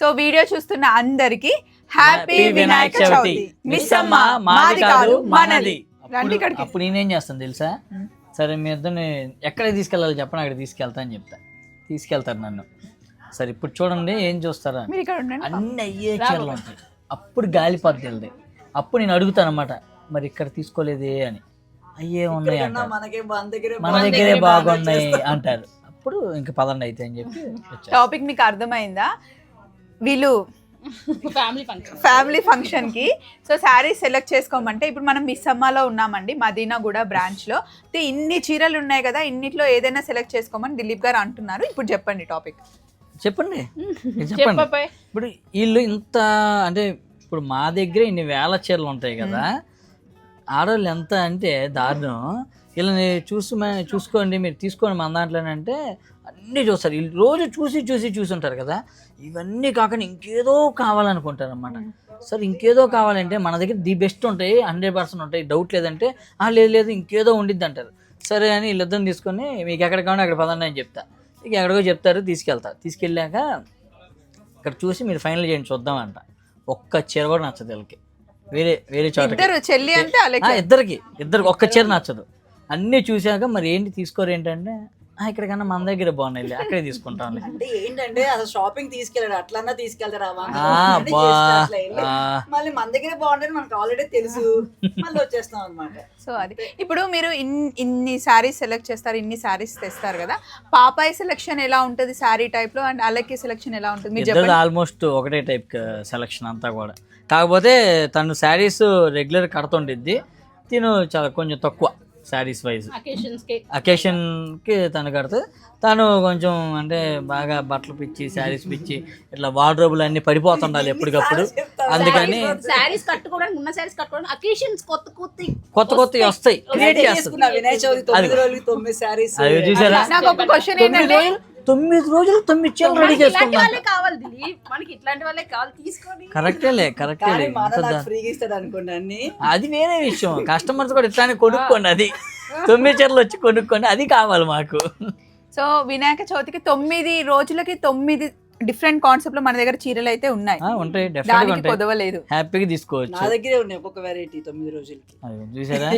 So video చూస్తున్న అందరికి happy Vinayaka Chavithi. Miss అమ్మ మాది కాదు మనది. రండి ఇక్కడికి. అప్పుడు నేనేం చేస్తాను తెలుసా, సరే మీ ఇద్దరిని ఎక్కడికి తీసుకెళ్ళాలి చెప్పండి, అక్కడ తీసుకెళ్తా అని చెప్తా. తీసుకెళ్తారు నన్ను. సరే ఇప్పుడు చూడండి ఏం చూస్తారా, అన్ని అయ్యే చీరలు ఉంటాయి. అప్పుడు గాలిపద్దు వెళ్తాయి. అప్పుడు నేను అడుగుతాను అనమాట, మరి ఇక్కడ తీసుకోలేదే అని. అయ్యే ఉన్నాయి అంటారు, మన దగ్గరే బాగున్నాయి అంటారు. అప్పుడు ఇంకా పదండి అయితే అని చెప్పి. టాపిక్ మీకు అర్థమైందా? వీళ్ళు ఫ్యామిలీ ఫంక్షన్ కి సో శారీ సెలెక్ట్ చేసుకోమంటే, ఇప్పుడు మనం మిస్ అమ్మలో ఉన్నామండి, మదీనాగూడ బ్రాంచ్ లో. ఇన్ని చీరలు ఉన్నాయి కదా, ఇన్నిట్లో ఏదైనా సెలెక్ట్ చేసుకోమని దిలీప్ గారు అంటున్నారు. ఇప్పుడు చెప్పండి టాపిక్. చెప్పండి. ఇప్పుడు వీళ్ళు ఇంత అంటే, ఇప్పుడు మా దగ్గర ఇన్ని వేల చీరలు ఉంటాయి కదా, ఆడవాళ్ళు ఎంత అంటే దారుణం. వీళ్ళని చూసుకోండి, మీరు తీసుకోండి మన దాంట్లోనంటే అన్నీ చూస్తారు. వీళ్ళు రోజు చూసి ఉంటారు కదా, ఇవన్నీ కాకుండా ఇంకేదో కావాలనుకుంటారు అన్నమాట. సరే ఇంకేదో కావాలంటే మన దగ్గర ది బెస్ట్ ఉంటాయి, 100% ఉంటాయి, డౌట్ లేదంటే లేదు ఇంకేదో ఉండిద్ది అంటారు. సరే అని వీళ్ళిద్దరిని తీసుకొని మీకు ఎక్కడ కావాలంటే అక్కడ పదండి అని చెప్తా. ఇక ఎక్కడికో చెప్తారు, తీసుకెళ్ళాక ఇక్కడ చూసి మీరు ఫైనల్ చేయండి చూద్దామంట. ఒక్క చీర కూడా నచ్చదు వీళ్ళకి. వేరే చోట ఇద్దరికి ఒక్క చీర నచ్చదు. అన్నీ చూశాక మరి ఏంటి తీసుకోరు ఏంటంటే, ఇక్కడికన్నా మన దగ్గర బాగున్నాయి అక్కడే తీసుకుంటాం అంటే ఏంటంటే అసలు షాపింగ్ తీసుకెళ్ళాడు, అట్లన్నా తీసుకెళ్తారా మళ్ళీ మన దగ్గర బాగుంటుంది మనకు ఆల్రెడీ తెలుసు, మళ్ళీ వచ్చేస్తాం అనమాట. సో అది ఇప్పుడు మీరు ఇన్ని శారీస్ సెలెక్ట్ చేస్తారు, ఇన్ని శారీస్ తెస్తారు కదా, పాపాయి సెలెక్షన్ ఎలా ఉంటుంది శారీ టైప్ లో, అండ్ అలకి సెలెక్షన్ ఎలా ఉంటుంది? ఆల్మోస్ట్ ఒకటే టైప్ సెలెక్షన్ అంతా కూడా. కాకపోతే తను శారీస్ రెగ్యులర్ కడుతుండిద్ది, తిను చాలా కొంచెం తక్కువ శారీస్ వైజ్. అకేషన్కి తను కడితే తను కొంచెం అంటే బాగా బట్టలు పిచ్చి, శారీస్ పిచ్చి, ఇట్లా వార్డ్రోబులు అన్ని పడిపోతుండాలి ఎప్పటికప్పుడు. అందుకని కొత్త వస్తాయి, క్రియేట్ చేస్తుంది. అవి చూసారా, 9 రోజులు 9 చీరలు రెడీ చేసుకున్నాం. అది వేరే విషయం. కస్టమర్స్ కూడా ఇట్లానే కొనుక్కోండి, అది 9 చీరలు వచ్చి కొనుక్కోండి, అది కావాలి మాకు. సో వినాయక చవితికి 9 రోజులకి 9 డిఫరెంట్ కాన్సెప్ట్ లో మన దగ్గర చీరలు అయితే ఉన్నాయి. కొదవలేదు, హ్యాపీగా తీసుకోవచ్చు. నా దగ్గరే ఉన్నాయి ఒక్కొక్క వెరైటీ 9 రోజులకి. చూసారా,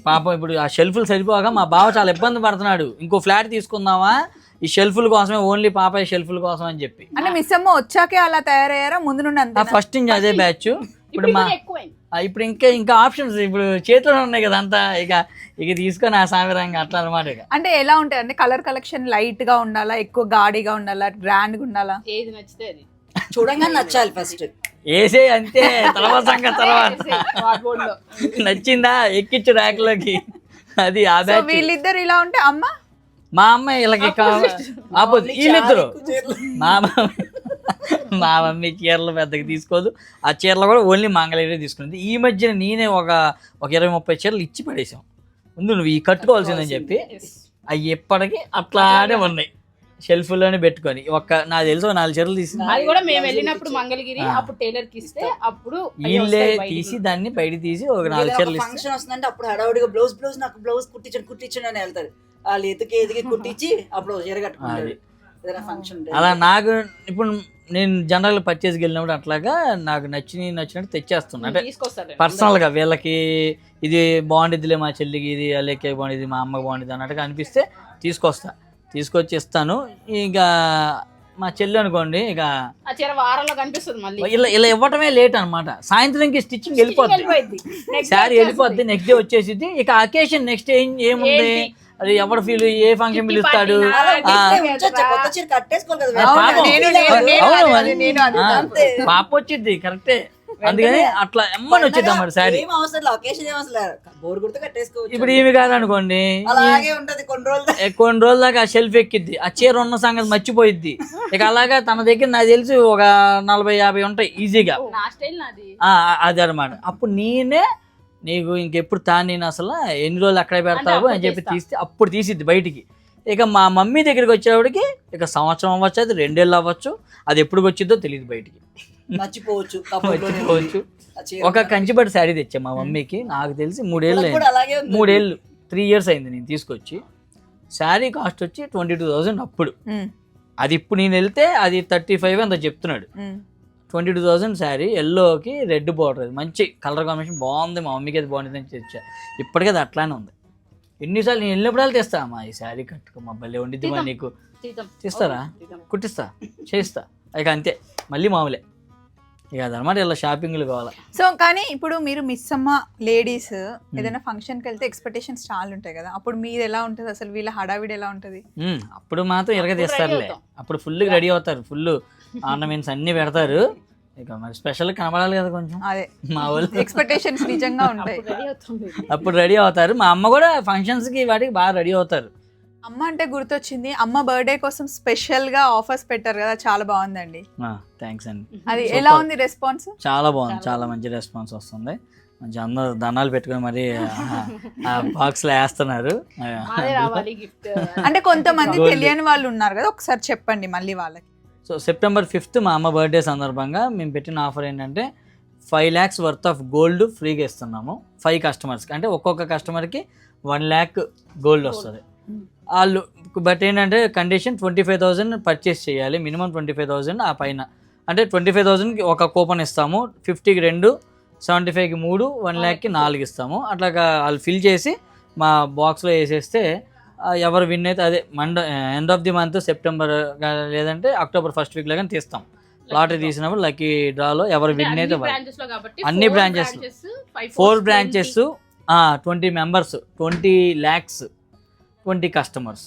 పాపం ఇప్పుడు ఆ షెల్ఫ్లు సరిపోగా మా బావ చాలా ఇబ్బంది పడుతున్నాడు. ఇంకో ఫ్లాట్ తీసుకుందామా ఈ షెల్ఫ్ల కోసమే, ఓన్లీ పాపాయి షెల్ఫ్ల కోసం అని చెప్పి. అంటే మిస్ అమ్మ వచ్చాకే అలా తయారయ్యారా, ముందు నుండి ఫస్ట్ నుంచి అదే బ్యాచ్. ఇప్పుడు ఇంకా ఆప్షన్స్ ఇప్పుడు చేతిలో ఉన్నాయి కదా అంతా, ఇక తీసుకొని ఆ సామిరంగా అట్లా అనమాట. అంటే ఎలా ఉంటాయి అంటే, కలర్ కలెక్షన్ లైట్ గా ఉండాలా, ఎక్కువ గాడిగా ఉండాలా, గ్రాండ్ గా ఉండాలా? ఏది నచ్చితే అది చూడంగానే నచ్చాలి ఫస్ట్. వేసే అంతే, తర్వాత నచ్చిందా ఎక్కించు ర్యాక్ లోకి. అది ఆ బ్యాచ్. వీళ్ళిద్దరు ఇలా ఉంటే అమ్మ, మా అమ్మాయి వీళ్ళకి ఆపోజిట్. వీళ్ళిద్దరు మా మమ్మీ చీరలు పెద్దగా తీసుకోదు, ఆ చీరలు కూడా ఓన్లీ మంగళగిరి తీసుకునేది. ఈ మధ్యన నేనే ఒక 20-30 చీరలు ఇచ్చి పడేసాం. ముందు నువ్వు ఈ కట్టుకోవాల్సిందని చెప్పి అవి ఎప్పటికీ అట్లానే ఉన్నాయి షెల్ఫ్లోనే పెట్టుకొని. నాకు తెలుసు 4 చీరలు తీసి వీళ్ళే తీసి దాన్ని బయట తీసి ఒక 4 చీరలు ఫంక్షన్ వస్తుందంటే అప్పుడు హడావుడిగా బ్లౌజ్ నాకు బ్లౌజ్ కుట్టించండి అని వెళ్తారు. వాళ్ళు ఎదిగి కుట్టించి అప్పుడు చీర కట్టుకుంటారు. అలా నాకు ఇప్పుడు నేను జనరల్ పర్చేస్కి వెళ్ళినప్పుడు అట్లాగా నాకు నచ్చినట్టు తెచ్చేస్తున్నా. అంటే పర్సనల్ గా వీళ్ళకి ఇది బాగుండిద్దిలే మా చెల్లికి, ఇది అలేకే బాగుండిద్ది, మా అమ్మకి బాగుండిద్ది అన్నట్టుగా అనిపిస్తే తీసుకొచ్చి ఇస్తాను. ఇక మా చెల్లి అనుకోండి, ఇక ఇలా ఇవ్వటమే లేట్ అనమాట. సాయంత్రంకి స్టిచ్చింగ్ వెళ్ళిపోద్ది, శారీ వెళ్ళిపోద్ది, నెక్స్ట్ డే వచ్చేసింది. ఇక అకేషన్ నెక్స్ట్ ఏముంది, అది ఎవరు ఫీల్, ఏ ఫంక్షన్ పిలుస్తాడు, పాప వచ్చింది కరెక్టే. అందుకని అట్లా ఎమ్మని వచ్చింది అన్నమాట శారీ. ఇప్పుడు ఈమె కాదనుకోండి, కొన్ని రోజుల దాకా షెల్ఫ్ ఎక్కిద్ది, ఆ చీర ఉన్న సంగతి మర్చిపోయిద్ది. ఇక అలాగా తన దగ్గర నాకు తెలిసి ఒక 40-50 ఉంటాయి ఈజీగా. అది అనమాట. అప్పుడు నీకు ఇంకెప్పుడు నేను అసలు ఎన్ని రోజులు అక్కడే పెడతావు అని చెప్పి అప్పుడు తీసిద్ది బయటికి. ఇక మా మమ్మీ దగ్గరికి వచ్చేవాడికి ఇక సంవత్సరం అవ్వచ్చు, అది 2 ఏళ్ళు అవ్వచ్చు, అది ఎప్పుడు వచ్చిద్దో తెలియదు బయటికి. మర్చిపోవచ్చు. ఒక కంచిపట్టు శారీ తెచ్చా మా మమ్మీకి, నాకు తెలిసి 3 years అయింది నేను తీసుకొచ్చి. శారీ కాస్ట్ వచ్చి 22,000 అప్పుడు. అది ఇప్పుడు నేను వెళ్తే అది 35 అంత చెప్తున్నాడు. 22,000 శారీ, ఎల్లోకి రెడ్ బార్డర్, అది మంచి కలర్ కాంబినేషన్ బాగుంది, మా మమ్మీకి అది బాగుంటుంది అని తెచ్చా. ఇప్పటికీ అది అట్లానే ఉంది. ఎన్నిసార్లు నేను వెళ్ళినప్పుడు తెస్తా, అమ్మా ఈ శారీ కట్టుకో మా భలే వండిద్ది మా నీకు తీస్తారా, కుట్టిస్తా, చేయిస్తా, ఇక అంతే మళ్ళీ మామూలే ఇక అదనమాట. ఇలా షాపింగ్లు కావాలా. సో కానీ ఇప్పుడు మీరు మిస్ అమ్మ లేడీస్ ఏదైనా ఫంక్షన్కి వెళ్తే ఎక్స్పెక్టేషన్స్ చాలా ఉంటాయి కదా, అప్పుడు మీది ఎలా ఉంటుంది అసలు, వీళ్ళ హడావిడి ఎలా ఉంటుంది? అప్పుడు మాత్రం ఇరగ తీస్తారులే, అప్పుడు ఫుల్ రెడీ అవుతారు, ఫుల్ ఆర్నమెంట్స్ అన్ని పెడతారు. ఇక మరి స్పెషల్ కనబడాలి కదా కొంచెం, అదే మా వాళ్ళు ఎక్స్పెక్టేషన్స్ నిజంగా ఉంటాయి. అప్పుడు రెడీ అవుతారు. మా అమ్మ కూడా ఫంక్షన్స్కి వాటికి బాగా రెడీ అవుతారు. అమ్మ అంటే గుర్తొచ్చింది, అమ్మ బర్త్డే కోసం స్పెషల్ గా ఆఫర్స్ పెట్టారు కదా, చాలా బాగుందండి. థ్యాంక్స్ అండి. అది ఎలా ఉంది రెస్పాన్స్? చాలా బాగుంది, చాలా మంచి రెస్పాన్స్ వస్తుంది. మంచి అందరూ దండాలు పెట్టుకుని మరి ఆ బాక్స్ లో వేస్తున్నారు. అంటే కొంతమంది తెలియని వాళ్ళు ఉన్నారు కదా, ఒకసారి చెప్పండి మళ్ళీ వాళ్ళకి. సో September 5th మా అమ్మ బర్త్డే సందర్భంగా మేము పెట్టిన ఆఫర్ ఏంటంటే 5 lakhs వర్త్ ఆఫ్ గోల్డ్ ఫ్రీగా ఇస్తున్నాము 5 customers-కి. అంటే ఒక్కొక్క కస్టమర్కి 1 lakh గోల్డ్ వస్తుంది వాళ్ళు. బట్ ఏంటంటే కండిషన్ 25,000 పర్చేస్ చేయాలి, మినిమం 25,000 ఆ పైన. అంటే 25,000కి ఒక కూపన్ ఇస్తాము, 50కి 2, 75కి 3, 1 lakhకి 4 ఇస్తాము. అట్లాగా వాళ్ళు ఫిల్ చేసి మా బాక్స్లో వేసేస్తే ఎవరు విన్ అయితే అదే end of the month September లేదంటే అక్టోబర్ 1st week కానీ తీస్తాం. లాటరీ తీసినప్పుడు లక్కీ డ్రాలో ఎవరు విన్ అయితే అన్ని branches 4 branches 20 members 20 lakhs 20 customers.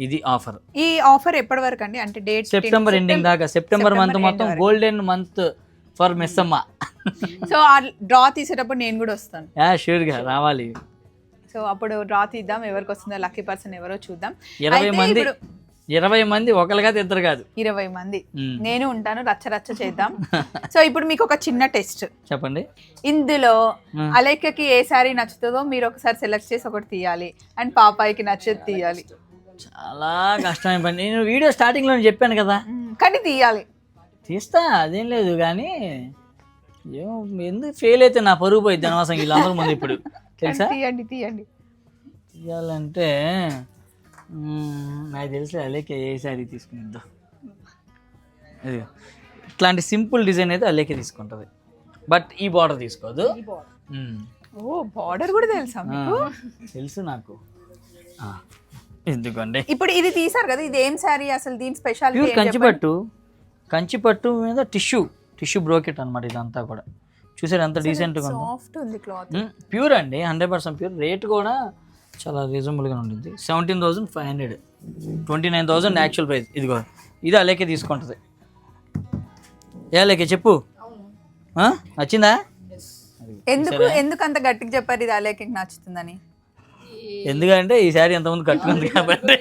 ఇది ఆఫర్. ఈ ఆఫర్ ఎప్పటి వరకు అండి? అంటే డేట్ సెప్టెంబర్ ఎండింగ్ దాకా. సెప్టెంబర్ మంత్ మొత్తం గోల్డెన్ మంత్ ఫర్ మిస్ అమ్మ. సో ఆ డ్రా తీసేటప్పుడు నేను కూడా వస్తాను. షూర్గా రావాలి. సో అప్పుడు డ్రా తీద్దాం, ఎవరికి వస్తుందో లక్కీ పర్సన్ ఎవరో చూద్దాం. 20 మంది ఒకరు కాదు, ఇద్దరు కాదు, 20 మంది. నేను ఉంటాను, రచ్చ చేద్దాం. సో ఇప్పుడు మీకు ఒక చిన్న టెస్ట్ చెప్పండి. ఇందులో అలేఖ్యకి ఏ శారీ నచ్చుతుందో మీరు ఒకసారి సెలెక్ట్ చేసి ఒకటి తీయాలి, అండ్ పాపాయికి నచ్చేది తీయాలి. చాలా కష్టమైన పని. నేను వీడియో స్టార్టింగ్ లో చెప్పాను కదా, కానీ తీయాలి. తీస్తా, అదేం లేదు. కానీ ఏమో ఎందుకు ఫెయిల్ అయితే నా పరుగు పోయింది అనవసరం వీళ్ళందరూ ముందు. ఇప్పుడు తెలుసా, తీయండి తీయాలంటే నాకు తెలిసి అలేకే ఏ శారీ తీసుకునిద్దా. ఇట్లాంటి సింపుల్ డిజైన్ అయితే అలేకే తీసుకుంటుంది, బట్ ఈ బార్డర్ తీసుకోదు. ఓ బార్డర్ కూడా తెలుసా మీకు? తెలుసు నాకు. ఎందుకండి ఇప్పుడు ఇది తీసారు కదా, ఇది ఏం శారీ అసలు, దీని స్పెషాలిటీ? కంచిపట్టు మీద టిష్యూ బ్రోకెట్ అనమాట. ఇదంతా కూడా చూసారు ఎంత డీసెంట్గా ఉంది క్లాత్. ప్యూర్ అండి, 100% ప్యూర్. రేట్ కూడా చాలా రీజనబుల్గా ఉంటుంది. 17,500, 29,000 యాక్చువల్ ప్రైస్. ఇదిగో ఇది అలేకే తీసుకుంటుంది. ఏ అలేకే చెప్పు, నచ్చిందా? ఎందుకు అంత గట్టిగా చెప్పారు ఇది అలేకే నచ్చుతుందని? ఎందుకంటే ఈ శారీ ఎంతమంది కట్టుకుంది కాబట్టి.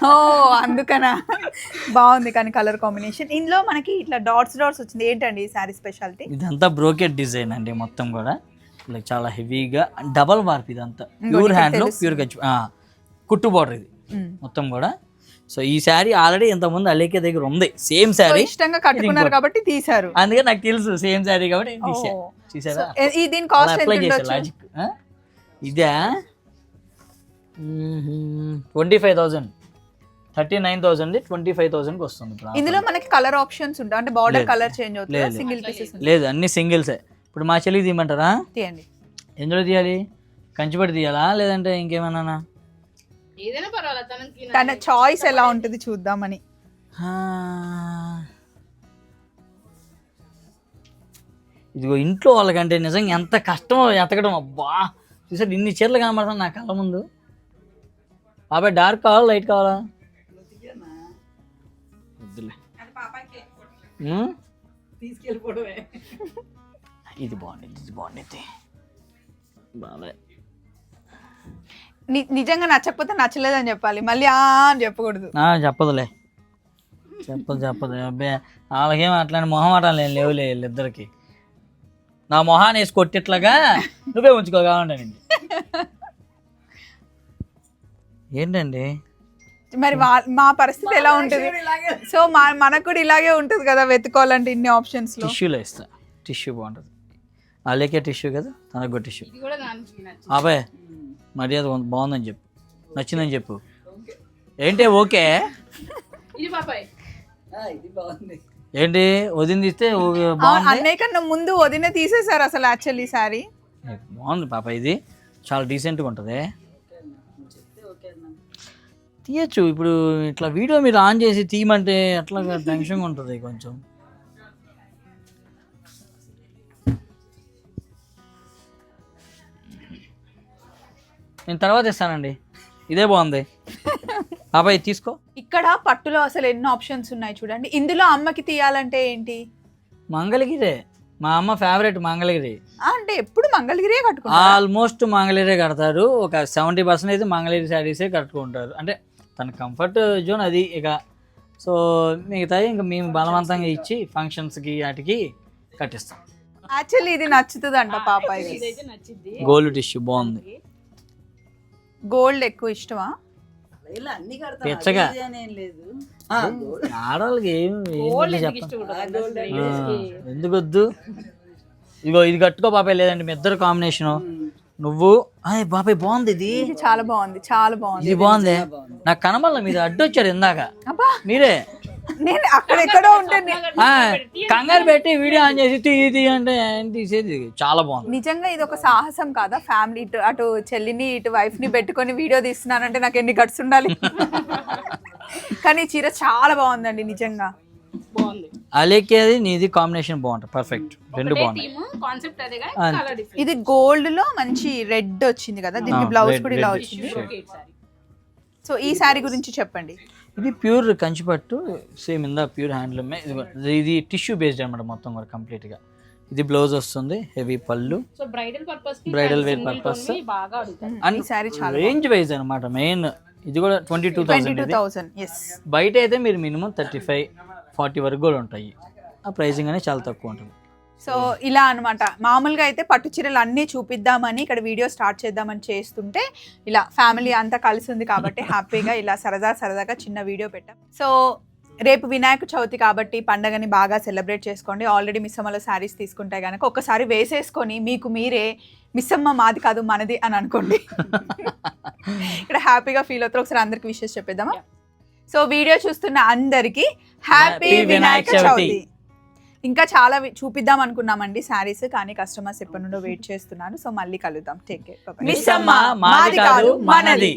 ఓ అందుకనా. బాగుంది కానీ కలర్ కాంబినేషన్. ఇందులో మనకి ఇట్లా డాట్స్ వచ్చింది, ఏంటండి ఈ శారీ స్పెషాలిటీ? ఇదంతా బ్రోకెట్ డిజైన్ అండి, మొత్తం కూడా చాలా హెవీగా డబల్ వార్ప్. ఇదంతా ప్యూర్ హ్యాండ్లో ప్యూర్ కుట్టు బార్డర్ ఇది మొత్తం కూడా. సో ఈ శారీ ఆల్రెడీ ఇంతకుముందు అలేకే దగ్గర ఉంది, సేమ్ శారీ. ఇష్టంగా కట్టుకున్నారు కాబట్టి తీసారు, అందుకే నాకు తెలుసు సేమ్ శారీ కాబట్టి తీసారా. దీని కాస్ట్ ఎంత ఉండొచ్చు? లాజిక్ ఇదే 25,000, 39,000, 25,000కి వస్తుంది. ఇందులో మనకి కలర్ ఆప్షన్స్ ఉంటాయి, అంటే బార్డర్ కలర్ చేంజ్ అవుతుంది, సింగిల్ పీసెస్ లేదు, అన్ని సింగిల్సే. ఇప్పుడు మా చెల్లికి తీయమంటారా? తీయండి. ఎందులో తీయాలి? కంచిపట్టు తీయాలా లేదంటే ఇంకేమన్నా? తన చాయిస్ ఎలా ఉంటుంది చూద్దామని. ఇదిగో ఇంట్లో వాళ్ళకంటే నిజంగా ఎంత కష్టమో ఎతకడం. అబ్బా చూసారు ఇన్ని చీరలు కనబడతాను నా కళ్ళ ముందు. బాబాయ్ డార్క్ కావాలా లైట్ కావాలా? ఇది బాగుండేది బాబాయ్. నిజంగా నచ్చకపోతే నచ్చలేదని చెప్పాలి, మళ్ళీ అని చెప్పకూడదు. చెప్పదులే, చెప్పదు. అబ్బాయి వాళ్ళకేం అట్లాంటి మొహం ఆటాలు లేవులే వీళ్ళిద్దరికి. నా మొహాన్ని వేసి కొట్టిట్లాగా నువ్వే ఉంచుకో కావాలండి. ఏంటండి మరి మా పరిస్థితి ఎలా ఉంటుంది? సో మనకు కూడా ఇలాగే ఉంటుంది కదా, వెతుకోవాలంటే ఇన్ని ఆప్షన్స్ లో. టిష్యూలో ఇస్తా, టిష్యూ బాగుంటుంది. అలాగే టిష్యూ కదా, తనకు కూడా టిష్యూ. అబ్బాయి మర్యాద బాగుందని చెప్పు, నచ్చిందని చెప్పు. ఏంటి ఓకే ఇది బాగుంది. ఏంటి వదిన తీస్తే అన్నయ్య కన్నా ముందు వదిన తీసేశారు అసలు యాక్చువల్లీ సారీ. బాగుంది పాప, ఇది చాలా డీసెంట్గా ఉంటుంది. తీయచ్చు. ఇప్పుడు ఇట్లా వీడియో మీరు ఆన్ చేసి తీయమంటే అట్లా టెన్షన్గా ఉంటుంది కొంచెం. నేను తర్వాత ఇస్తానండి, ఇదే బాగుంది. బాబాయ్ తీసుకో. ఇక్కడ పట్టులో అసలు ఎన్ని ఆప్షన్స్ ఉన్నాయి చూడండి. ఇందులో అమ్మకి తీయాలంటే ఏంటి? మంగళగిరే మా అమ్మ ఫేవరెట్. మంగళగిరి అంటే ఎప్పుడు మంగళగిరే కట్టుకుంటారు, ఆల్మోస్ట్ మంగళగిరే కడతారు. ఒక 70% అయితే మంగళగిరి శారీసే కట్టుకుంటారు. అంటే తన కంఫర్ట్ జోన్ అది. ఇక సో మిగతాయి ఇంకా మేము బలవంతంగా ఇచ్చి ఫంక్షన్స్కి వాటికి కట్టిస్తాం. యాక్చువల్లీ ఇది నచ్చుతుంది అంట పాప. ఇది గోల్డ్ టిష్యూ బాగుంది. గోల్డ్ ఎక్కువ ఇష్టమా? ఇలా అన్ని కడతాను, పిచ్చగా. అది ఇది అని ఏం లేదు. ఆడవాళ్ళకి ఎందుకు వద్దు. ఇగో ఇది కట్టుకో బాబాయ్, లేదంటే మీ ఇద్దరు కాంబినేషను. నువ్వు బాబాయ్ బాగుంది, ఇది చాలా బాగుంది, చాలా బాగుంది. ఇది బాగుంది. నాకు కనబల్ల మీరు అడ్డొచ్చారు ఇందాక. అబ్బా మీరే నేను అక్కడెక్కడో ఉంటే కంగారు పెట్టి వీడియో ఆన్ చేసి తీది అంటే తీసేది. చాలా బాగుంది నిజంగా. ఇది ఒక సాహసం కాదా? ఫ్యామిలీ అటు చెల్లిని ఇటు వైఫ్ ని పెట్టుకొని వీడియో తీస్తున్నానంటే నాకు ఎన్ని గట్స్ ఉండాలి. కానీ చీర చాలా బాగుందండి నిజంగా. అలేకేది నీది కాంబినేషన్ బాగుంటుంది, పర్ఫెక్ట్. రెండు బాగున్నాయి. ఇది గోల్డ్ లో మంచి రెడ్ వచ్చింది కదా, దీనికి బ్లౌజ్ కూడా ఇలా వచ్చింది. సో ఈ శారీ గురించి చెప్పండి. ఇది ప్యూర్ కంచిపట్టు, సేమ్ ఇందా ప్యూర్ హ్యాండ్లూమే. ఇది టిష్యూ బేస్డ్ అనమాట మొత్తం కూడా కంప్లీట్గా. ఇది బ్లౌజ్ వస్తుంది, హెవీ పళ్ళు, bridal wear purpose. And sari చాలా రేంజ్ వైజ్ అనమాట మెయిన్. ఇది కూడా 22,000. బయట అయితే మీరు మినిమం 35-40 వరకు కూడా ఉంటాయి. ఆ ప్రైసింగ్ అనేది చాలా తక్కువ ఉంటుంది. సో ఇలా అనమాట. మామూలుగా అయితే పట్టు చీరలు అన్నీ చూపిద్దామని ఇక్కడ వీడియో స్టార్ట్ చేద్దామని చేస్తుంటే ఇలా ఫ్యామిలీ అంతా కలిసి ఉంది కాబట్టి హ్యాపీగా ఇలా సరదాగా చిన్న వీడియో పెట్టాం. సో రేపు వినాయక చవితి కాబట్టి పండగని బాగా సెలబ్రేట్ చేసుకోండి. ఆల్రెడీ మిస్సమ్మలో శారీస్ తీసుకుంటే కనుక ఒక్కసారి వేసేసుకొని మీకు మీరే మిస్సమ్మ మాది కాదు మనది అని అనుకోండి. ఇక్కడ హ్యాపీగా ఫీల్ అవుతారు. ఒకసారి అందరికి విషెస్ చెప్పేద్దామా? సో వీడియో చూస్తున్న అందరికీ హ్యాపీ వినాయక చవితి. ఇంకా చాలా చూపిద్దాం అనుకున్నామండి శారీస్, కానీ కస్టమర్స్ ఎప్పటి నుండో వెయిట్ చేస్తున్నారు. సో మళ్ళీ కలుద్దాం. Take care. మిస్సమ్మ మాది కాదు మనది.